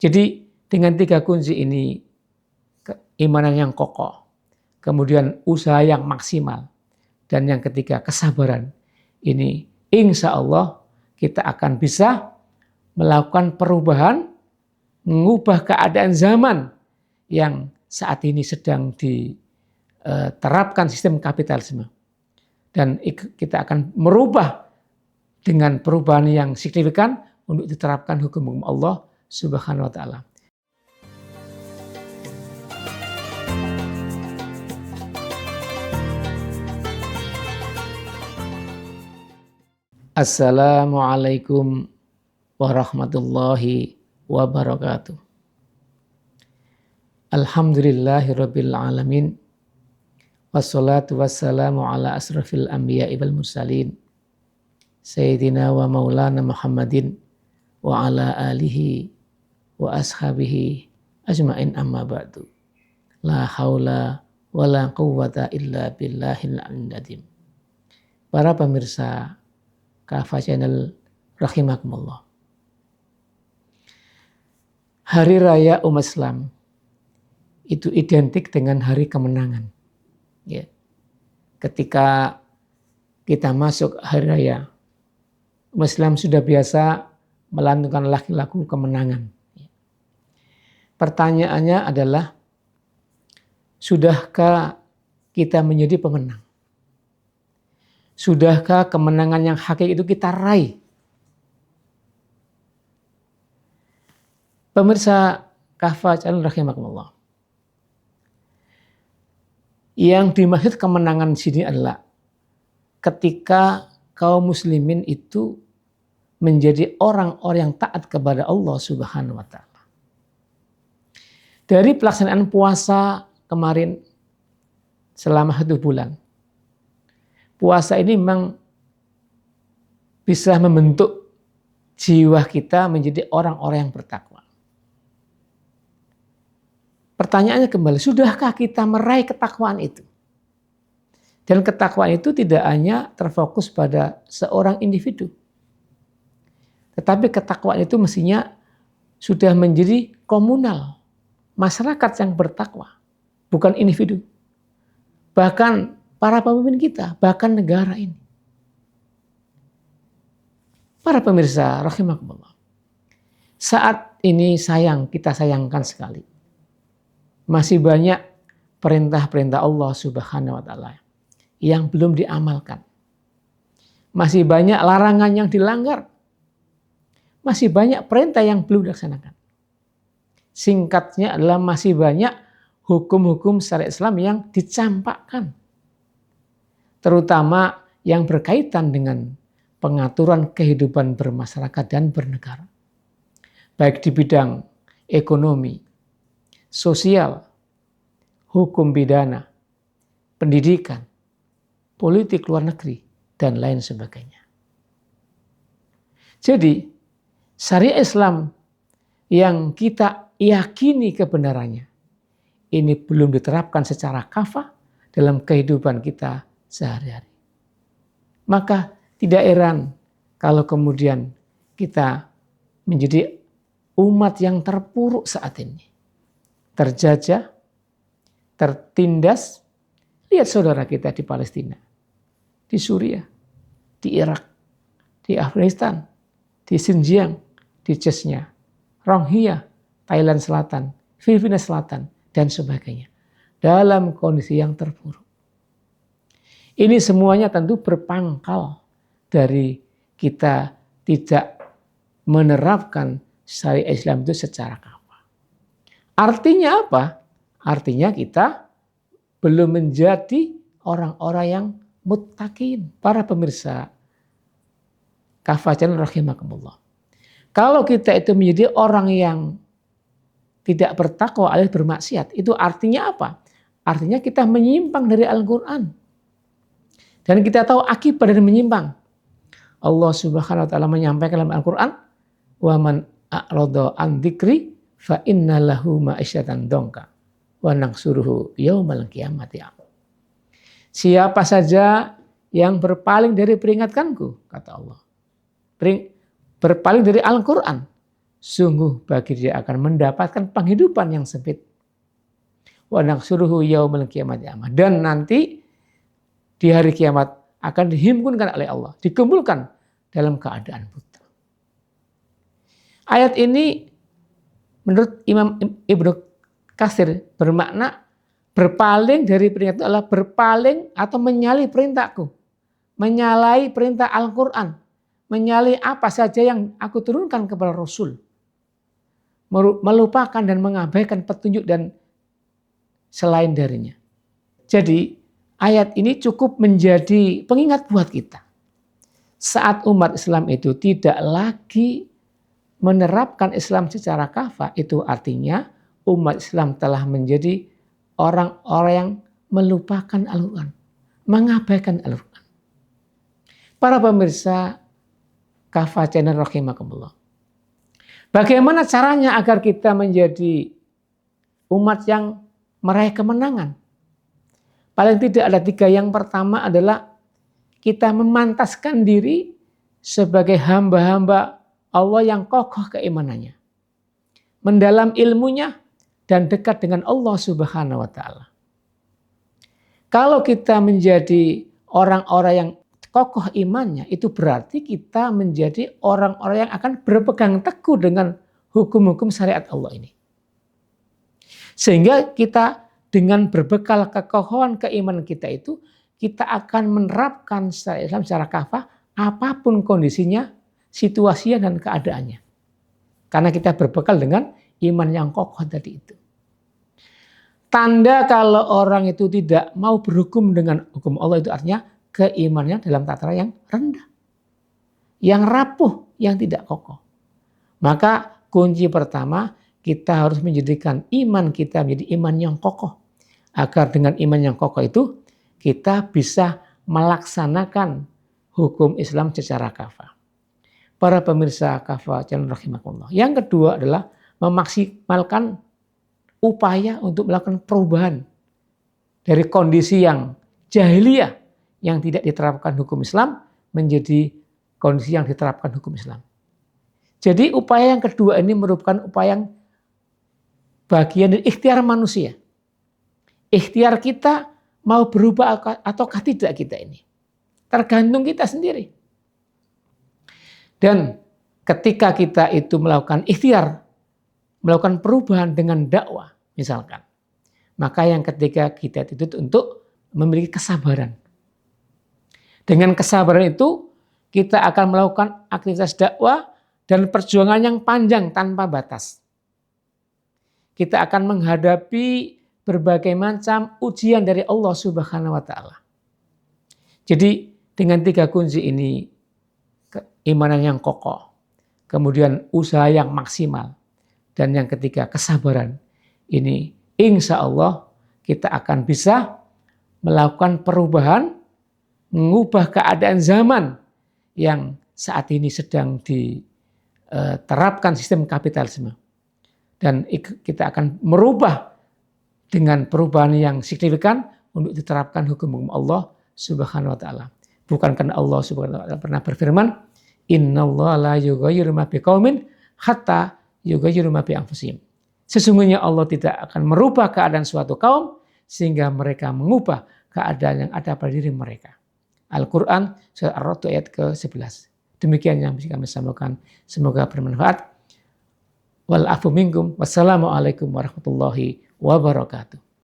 Jadi dengan 3 kunci ini, keimanan yang kokoh, kemudian usaha yang maksimal, dan yang ketiga kesabaran. Ini insya Allah kita akan bisa melakukan perubahan, mengubah keadaan zaman yang saat ini sedang diterapkan sistem kapitalisme. Dan kita akan merubah dengan perubahan yang signifikan untuk diterapkan hukum-hukum Allah Subhanahu wa ta'ala. Assalamualaikum warahmatullahi wabarakatuh. Alhamdulillahirabbil alamin. Wassalatu wassalamu ala asrafil anbiya'i wal mursalin. Sayyidina wa maulana Muhammadin wa ala alihi wa ashabihi ajma'in amma ba'du. La haula wa la quwwata illa billahil aliyyil. Para pemirsa Kafah Channel rahimakumullah. Hari raya umat Islam itu identik dengan hari kemenangan. Ya. Ketika kita masuk hari raya, umat Islam sudah biasa melantunkan lagu-lagu kemenangan. Pertanyaannya adalah, sudahkah kita menjadi pemenang? Sudahkah kemenangan yang hakiki itu kita raih? Pemirsa Kafah Channel rahimakumullah. Yang dimaksud kemenangan di sini adalah ketika kaum muslimin itu menjadi orang-orang yang taat kepada Allah Subhanahu wa ta'ala. Dari pelaksanaan puasa kemarin selama 1 bulan, puasa ini memang bisa membentuk jiwa kita menjadi orang-orang yang bertakwa. Pertanyaannya kembali, sudahkah kita meraih ketakwaan itu? Dan ketakwaan itu tidak hanya terfokus pada seorang individu. Tetapi ketakwaan itu mestinya sudah menjadi komunal. Masyarakat yang bertakwa, bukan individu. Bahkan para pemimpin kita, bahkan negara ini. Para pemirsa rahimakumullah. Saat ini kita sayangkan sekali. Masih banyak perintah-perintah Allah Subhanahu wa ta'ala yang belum diamalkan. Masih banyak larangan yang dilanggar. Masih banyak perintah yang belum dilaksanakan. Singkatnya adalah masih banyak hukum-hukum syariat Islam yang dicampakkan. Terutama yang berkaitan dengan pengaturan kehidupan bermasyarakat dan bernegara. Baik di bidang ekonomi, sosial, hukum pidana, pendidikan, politik luar negeri, dan lain sebagainya. Jadi, syariat Islam yang kita yakini kebenarannya, ini belum diterapkan secara kafah dalam kehidupan kita sehari-hari. Maka tidak heran kalau kemudian kita menjadi umat yang terpuruk saat ini. Terjajah, tertindas. Lihat saudara kita di Palestina, di Suriah, di Irak, di Afghanistan, di Xinjiang, di Chechnya, Rohingya, Thailand Selatan, Filipina Selatan, dan sebagainya. Dalam kondisi yang terpuruk. Ini semuanya tentu berpangkal dari kita tidak menerapkan syariat Islam itu secara kafah. Artinya apa? Artinya kita belum menjadi orang-orang yang muttaqin. Para pemirsa Kafah Channel rahimakumullah. Kalau kita itu menjadi orang yang tidak bertakwa alias bermaksiat, itu artinya apa? Artinya kita menyimpang dari Al-Quran. Dan kita tahu akibat dari menyimpang. Allah Subhanahu wa ta'ala menyampaikan dalam Al-Quran, wa man a'rada an dzikri fa inna lahu ma'isyatan dongka wa nahsyuruhu yaumal qiyamati. Siapa saja yang berpaling dari peringatkanku, kata Allah, berpaling dari Al-Quran, sungguh bagi dia akan mendapatkan penghidupan yang sempit. Wa nahsyuruhu yaumil qiyamati a'ma. Dan nanti di hari kiamat akan dihimpunkan oleh Allah, dikumpulkan dalam keadaan buta. Ayat ini menurut Imam Ibnu Katsir bermakna berpaling dari perintah Allah, berpaling atau menyalahi perintahku, menyalahi perintah Al-Quran, menyalahi apa saja yang aku turunkan kepada Rasul, melupakan dan mengabaikan petunjuk dan selain darinya. Jadi ayat ini cukup menjadi pengingat buat kita. Saat umat Islam itu tidak lagi menerapkan Islam secara kafah, itu artinya umat Islam telah menjadi orang-orang yang melupakan Al-Quran, mengabaikan Al-Quran. Para pemirsa Kafah Channel rahimakumullah. Bagaimana caranya agar kita menjadi umat yang meraih kemenangan? Paling tidak ada 3. Yang pertama adalah kita memantaskan diri sebagai hamba-hamba Allah yang kokoh keimanannya, mendalam ilmunya, dan dekat dengan Allah Subhanahu wa Ta'ala. Kalau kita menjadi orang-orang yang kokoh imannya, itu berarti kita menjadi orang-orang yang akan berpegang teguh dengan hukum-hukum syariat Allah ini. Sehingga kita dengan berbekal kekokohan keimanan kita itu, kita akan menerapkan syariat Islam secara kafah apapun kondisinya, situasinya dan keadaannya. Karena kita berbekal dengan iman yang kokoh tadi itu. Tanda kalau orang itu tidak mau berhukum dengan hukum Allah itu artinya keimanannya dalam tataran yang rendah, yang rapuh, yang tidak kokoh. Maka kunci pertama, kita harus menjadikan iman kita menjadi iman yang kokoh. Agar dengan iman yang kokoh itu kita bisa melaksanakan hukum Islam secara kafah. Para pemirsa Kafah Channel rahimakumullah. Yang kedua adalah memaksimalkan upaya untuk melakukan perubahan dari kondisi yang jahiliyah yang tidak diterapkan hukum Islam menjadi kondisi yang diterapkan hukum Islam. Jadi upaya yang kedua ini merupakan upaya yang bagian dari ikhtiar manusia. Ikhtiar kita mau berubah ataukah tidak kita ini. Tergantung kita sendiri. Dan ketika kita itu melakukan ikhtiar, melakukan perubahan dengan dakwah misalkan, maka yang ketiga kita dituntut untuk memiliki kesabaran. Dengan kesabaran itu kita akan melakukan aktivitas dakwah dan perjuangan yang panjang tanpa batas. Kita akan menghadapi berbagai macam ujian dari Allah Subhanahu wa Ta'ala. Jadi dengan 3 kunci ini, keimanan yang kokoh, kemudian usaha yang maksimal, dan yang ketiga kesabaran, ini insya Allah kita akan bisa melakukan perubahan, mengubah keadaan zaman yang saat ini sedang diterapkan sistem kapitalisme. Dan kita akan merubah dengan perubahan yang signifikan untuk diterapkan hukum Allah Subhanahu wa Ta'ala. Bukan karena Allah Subhanahu wa Ta'ala pernah berfirman, innallaha la yughayyiru ma biqaumin hatta yughayyiru ma bi anfusihim. Sesungguhnya Allah tidak akan merubah keadaan suatu kaum sehingga mereka mengubah keadaan yang ada pada diri mereka. Al-Quran surat Ar-Ra'd ayat ke-11. Demikian yang bisa kami sampaikan. Semoga bermanfaat. Wal afu minkum. Wassalamualaikum warahmatullahi wabarakatuh.